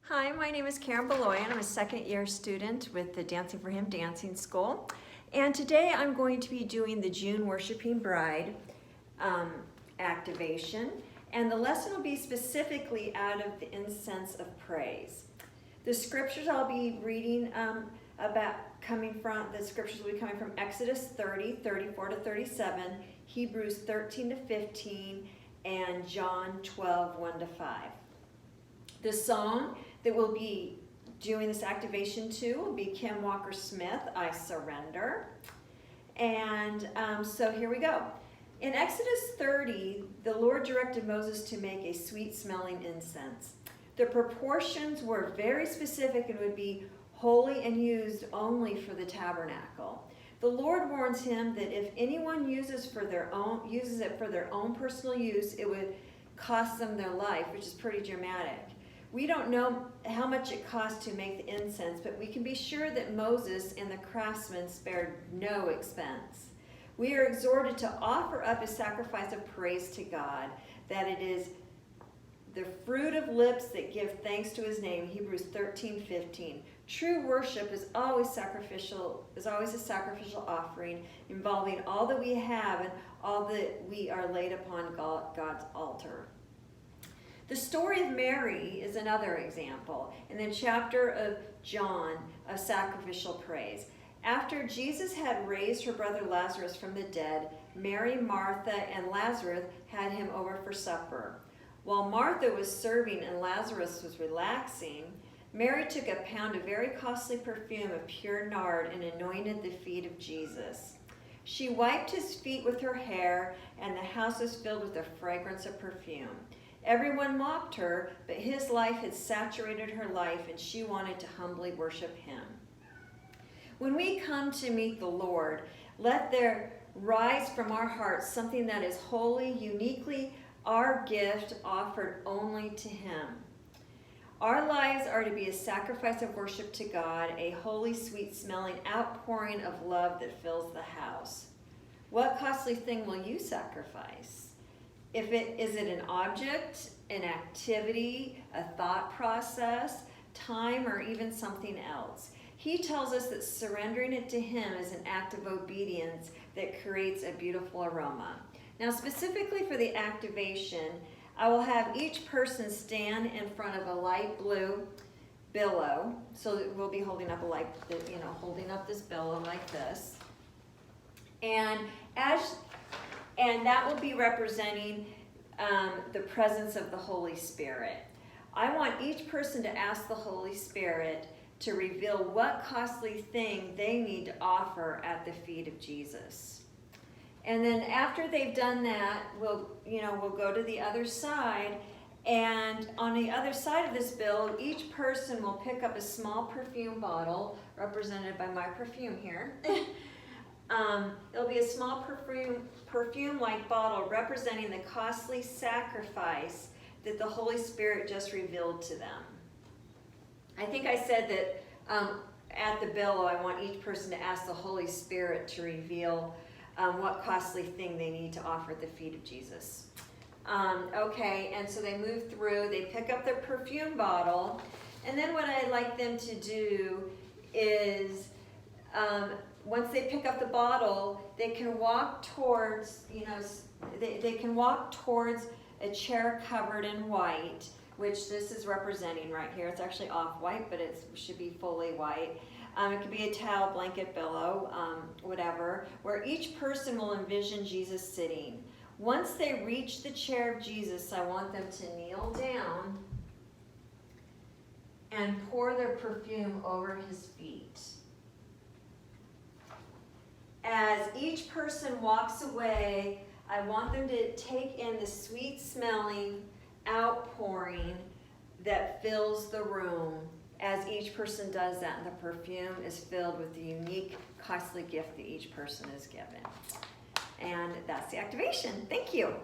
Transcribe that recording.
Hi, my name is Karen Beloy and I'm a second year student with the Dancing for Him Dancing School. And today I'm going to be doing the June Worshiping Bride activation. And the lesson will be specifically out of the incense of praise. The scriptures I'll be reading the scriptures will be coming from Exodus 30, 34 to 37, Hebrews 13 to 15, and John 12, 1 to 5. The song that we'll be doing this activation to will be Kim Walker-Smith, I Surrender. And so here we go. In Exodus 30, the Lord directed Moses to make a sweet-smelling incense. The proportions were very specific and would be holy and used only for the tabernacle. The Lord warns him that if anyone uses it for their own personal use, it would cost them their life, which is pretty dramatic. We don't know how much it cost to make the incense, but we can be sure that Moses and the craftsmen spared no expense. We are exhorted to offer up a sacrifice of praise to God, that it is the fruit of lips that give thanks to his name, Hebrews 13:15. True worship is always a sacrificial offering involving all that we have and all that we are laid upon God's altar. The story of Mary is another example in the chapter of John of sacrificial praise. After Jesus had raised her brother Lazarus from the dead, Mary, Martha, and Lazarus had him over for supper. While Martha was serving and Lazarus was relaxing, Mary took a pound of very costly perfume of pure nard and anointed the feet of Jesus. She wiped his feet with her hair, and the house was filled with the fragrance of perfume. Everyone mocked her, but his life had saturated her life, and she wanted to humbly worship him. When we come to meet the Lord, let there rise from our hearts something that is holy, uniquely our gift offered only to him. Our lives are to be a sacrifice of worship to God, a holy, sweet-smelling outpouring of love that fills the house. What costly thing will you sacrifice? Is it an object, an activity, a thought process, time, or even something else? He tells us that surrendering it to him is an act of obedience that creates a beautiful aroma. Now, specifically for the activation, I will have each person stand in front of a light blue billow. So we'll be holding up holding up this billow like this. And that will be representing the presence of the Holy Spirit. I want each person to ask the Holy Spirit to reveal what costly thing they need to offer at the feet of Jesus. And then after they've done that, we'll go to the other side, and on the other side of this bill, each person will pick up a small perfume bottle, represented by my perfume here. It'll be a small perfume-like bottle representing the costly sacrifice that the Holy Spirit just revealed to them. I think I said that at the billow, I want each person to ask the Holy Spirit to reveal what costly thing they need to offer at the feet of Jesus. Okay, and so they move through, they pick up their perfume bottle, and then what I'd like them to do is, once they pick up the bottle, they can walk towards, they can walk towards a chair covered in white, which this is representing right here. It's actually off-white, but it should be fully white. It could be a towel, blanket, billow, whatever, where each person will envision Jesus sitting. Once they reach the chair of Jesus, I want them to kneel down and pour their perfume over his feet. As each person walks away, I want them to take in the sweet-smelling outpouring that fills the room. As each person does that, and the perfume is filled with the unique, costly gift that each person is given. And that's the activation. Thank you.